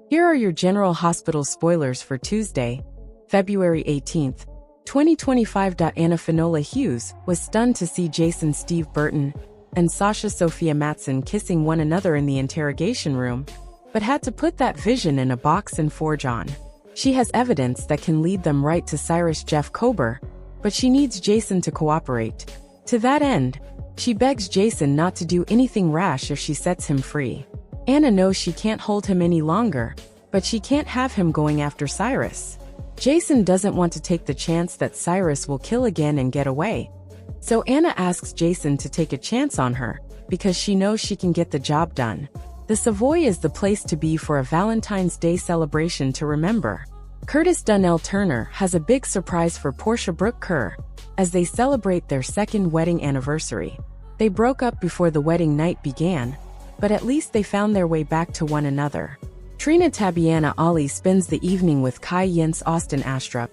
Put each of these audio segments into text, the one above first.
Here are your General Hospital spoilers for Tuesday, February 18th, 2025. Anna Finola Hughes was stunned to see Jason Steve Burton and Sasha Sophia Matson kissing one another in the interrogation room, but had to put that vision in a box and forge on. She has evidence that can lead them right to Cyrus Jeff Kober, but she needs Jason to cooperate. To that end, she begs Jason not to do anything rash if she sets him free. Anna knows she can't hold him any longer, but she can't have him going after Cyrus. Jason doesn't want to take the chance that Cyrus will kill again and get away. So Anna asks Jason to take a chance on her, because she knows she can get the job done. The Savoy is the place to be for a Valentine's Day celebration to remember. Curtis Donnell Turner has a big surprise for Portia Brooke Kerr as they celebrate their second wedding anniversary. They broke up before the wedding night began, but at least they found their way back to one another. Trina Tabiana Ali spends the evening with Kai Jens Austin Astrup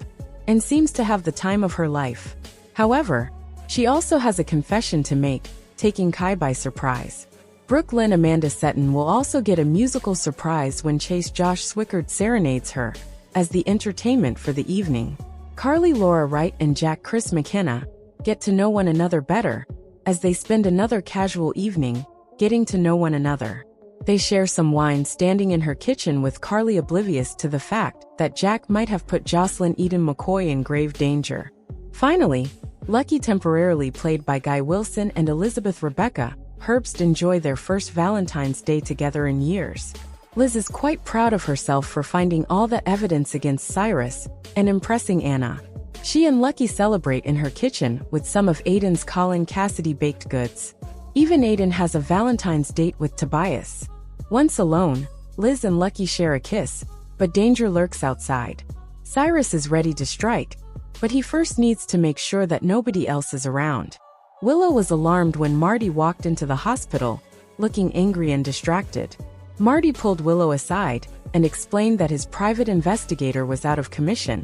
and seems to have the time of her life. However, she also has a confession to make, taking Kai by surprise. Brooklyn Amanda Seton will also get a musical surprise when Chase Josh Swickard serenades her as the entertainment for the evening. Carly Laura Wright and Jack Chris McKenna get to know one another better as they spend another casual evening getting to know one another. They share some wine standing in her kitchen with Carly oblivious to the fact that Jack might have put Jocelyn Eden McCoy in grave danger. Finally, Lucky temporarily played by Guy Wilson and Elizabeth Rebecca Herbst enjoy their first Valentine's Day together in years. Liz is quite proud of herself for finding all the evidence against Cyrus and impressing Anna. She and Lucky celebrate in her kitchen with some of Aiden's Colin Cassidy baked goods. Even Aiden has a Valentine's date with Tobias. Once alone, Liz and Lucky share a kiss, but danger lurks outside. Cyrus is ready to strike, but he first needs to make sure that nobody else is around. Willow was alarmed when Marty walked into the hospital, looking angry and distracted. Marty pulled Willow aside and explained that his private investigator was out of commission,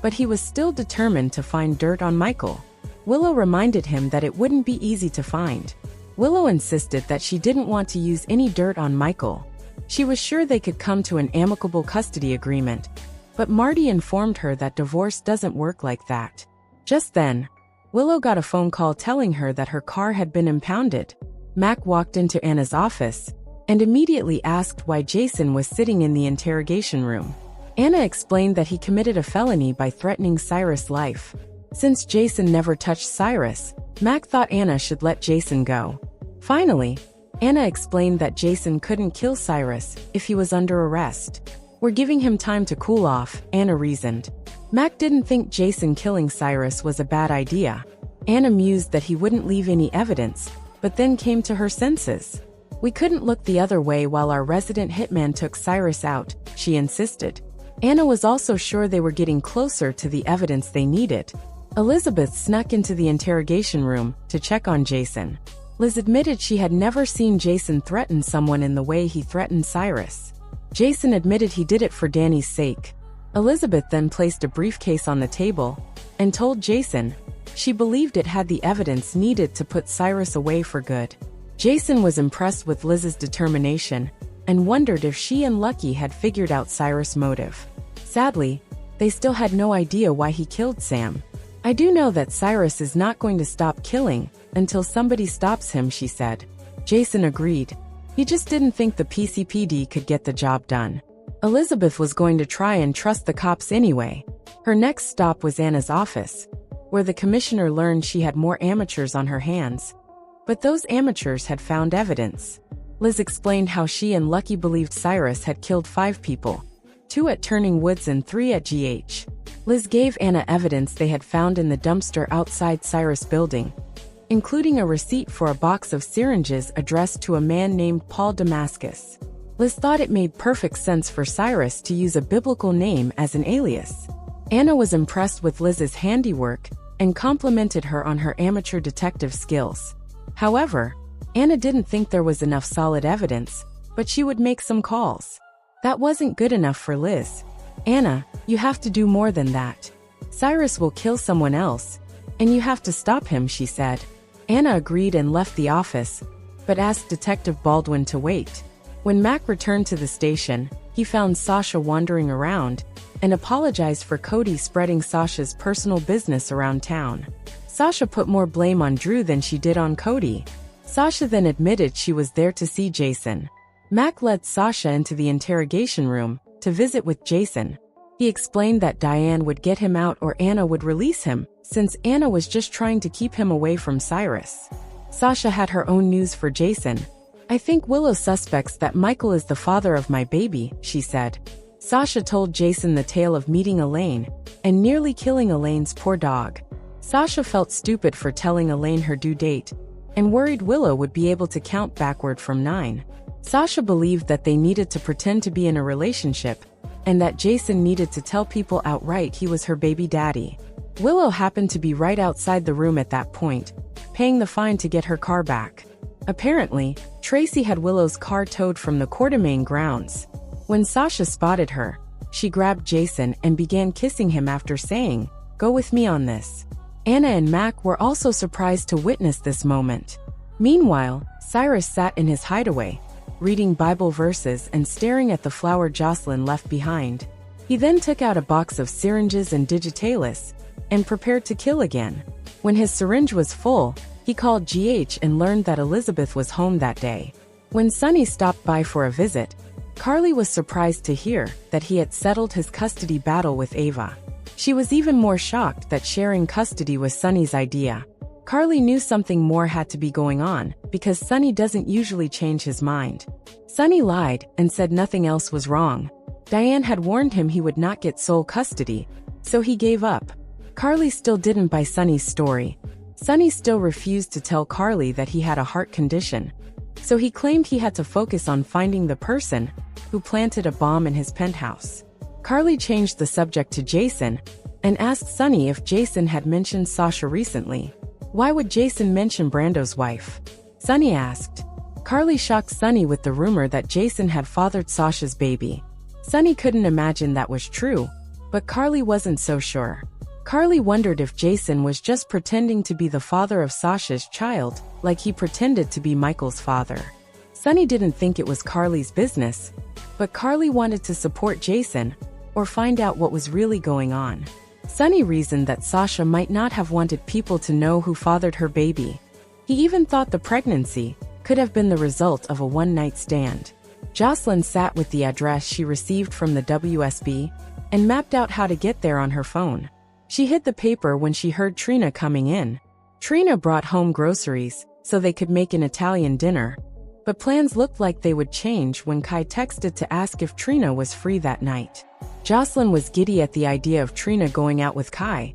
but he was still determined to find dirt on Michael. Willow reminded him that it wouldn't be easy to find. Willow insisted that she didn't want to use any dirt on Michael. She was sure they could come to an amicable custody agreement, but Marty informed her that divorce doesn't work like that. Just then, Willow got a phone call telling her that her car had been impounded. Mac walked into Anna's office and immediately asked why Jason was sitting in the interrogation room. Anna explained that he committed a felony by threatening Cyrus' life. Since Jason never touched Cyrus, Mac thought Anna should let Jason go. Finally, Anna explained that Jason couldn't kill Cyrus if he was under arrest. "We're giving him time to cool off," Anna reasoned. Mac didn't think Jason killing Cyrus was a bad idea. Anna mused that he wouldn't leave any evidence, but then came to her senses. "We couldn't look the other way while our resident hitman took Cyrus out," she insisted. Anna was also sure they were getting closer to the evidence they needed. Elizabeth snuck into the interrogation room to check on Jason. Liz admitted she had never seen Jason threaten someone in the way he threatened Cyrus. Jason admitted he did it for Danny's sake. Elizabeth then placed a briefcase on the table and told Jason she believed it had the evidence needed to put Cyrus away for good. Jason was impressed with Liz's determination and wondered if she and Lucky had figured out Cyrus' motive. Sadly, they still had no idea why he killed Sam. "I do know that Cyrus is not going to stop killing until somebody stops him," she said. Jason agreed. He just didn't think the PCPD could get the job done. Elizabeth was going to try and trust the cops anyway. Her next stop was Anna's office, where the commissioner learned she had more amateurs on her hands. But those amateurs had found evidence. Liz explained how she and Lucky believed Cyrus had killed 5 people, 2 at Turning Woods and 3 at GH. Liz gave Anna evidence they had found in the dumpster outside Cyrus' building, including a receipt for a box of syringes addressed to a man named Paul Damascus. Liz thought it made perfect sense for Cyrus to use a biblical name as an alias. Anna was impressed with Liz's handiwork and complimented her on her amateur detective skills. However, Anna didn't think there was enough solid evidence, but she would make some calls. That wasn't good enough for Liz. "Anna, you have to do more than that. Cyrus will kill someone else, and you have to stop him," she said. Anna agreed and left the office, but asked Detective Baldwin to wait. When Mac returned to the station, he found Sasha wandering around and apologized for Cody spreading Sasha's personal business around town. Sasha put more blame on Drew than she did on Cody. Sasha then admitted she was there to see Jason. Mac led Sasha into the interrogation room to visit with Jason. He explained that Diane would get him out or Anna would release him, since Anna was just trying to keep him away from Cyrus. Sasha had her own news for Jason. "I think Willow suspects that Michael is the father of my baby," she said. Sasha told Jason the tale of meeting Elaine and nearly killing Elaine's poor dog. Sasha felt stupid for telling Elaine her due date and worried Willow would be able to count backward from 9. Sasha believed that they needed to pretend to be in a relationship and that Jason needed to tell people outright he was her baby daddy. Willow happened to be right outside the room at that point, paying the fine to get her car back. Apparently, Tracy had Willow's car towed from the Quartermain grounds. When Sasha spotted her, she grabbed Jason and began kissing him after saying, "Go with me on this." Anna and Mac were also surprised to witness this moment. Meanwhile, Cyrus sat in his hideaway, reading Bible verses and staring at the flower Jocelyn left behind. He then took out a box of syringes and digitalis and prepared to kill again. When his syringe was full, he called GH and learned that Elizabeth was home that day. When Sonny stopped by for a visit, Carly was surprised to hear that he had settled his custody battle with Ava. She was even more shocked that sharing custody was Sonny's idea. Carly knew something more had to be going on because Sonny doesn't usually change his mind. Sonny lied and said nothing else was wrong. Diane had warned him he would not get sole custody, so he gave up. Carly still didn't buy Sonny's story. Sonny still refused to tell Carly that he had a heart condition, so he claimed he had to focus on finding the person who planted a bomb in his penthouse. Carly changed the subject to Jason and asked Sonny if Jason had mentioned Sasha recently. Why would Jason mention Brando's wife? Sonny asked. Carly shocked Sonny with the rumor that Jason had fathered Sasha's baby. Sonny couldn't imagine that was true, but Carly wasn't so sure. Carly wondered if Jason was just pretending to be the father of Sasha's child, like he pretended to be Michael's father. Sonny didn't think it was Carly's business, but Carly wanted to support Jason or find out what was really going on. Sonny reasoned that Sasha might not have wanted people to know who fathered her baby. He even thought the pregnancy could have been the result of a one-night stand. Jocelyn sat with the address she received from the WSB and mapped out how to get there on her phone. She hid the paper when she heard Trina coming in. Trina brought home groceries so they could make an Italian dinner, but plans looked like they would change when Kai texted to ask if Trina was free that night. Jocelyn was giddy at the idea of Trina going out with Kai,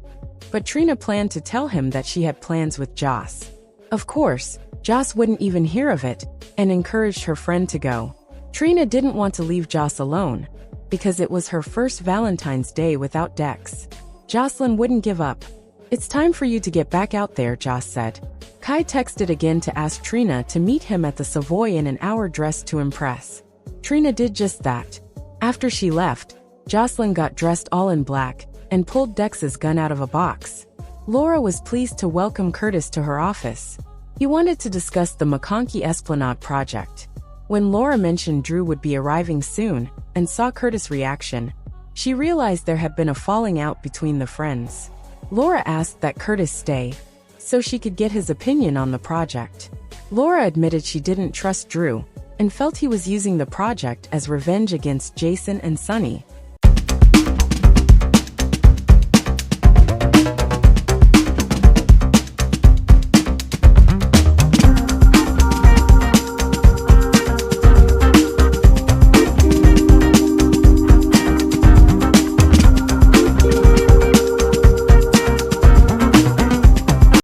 but Trina planned to tell him that she had plans with Joss. Of course, Joss wouldn't even hear of it and encouraged her friend to go. Trina didn't want to leave Joss alone because it was her first Valentine's Day without Dex. Jocelyn wouldn't give up. "It's time for you to get back out there," Joss said. Kai texted again to ask Trina to meet him at the Savoy in an hour dressed to impress. Trina did just that. After she left, Jocelyn got dressed all in black and pulled Dex's gun out of a box. Laura was pleased to welcome Curtis to her office. He wanted to discuss the McConkey Esplanade project. When Laura mentioned Drew would be arriving soon and saw Curtis' reaction, she realized there had been a falling out between the friends. Laura asked that Curtis stay so she could get his opinion on the project. Laura admitted she didn't trust Drew and felt he was using the project as revenge against Jason and Sonny.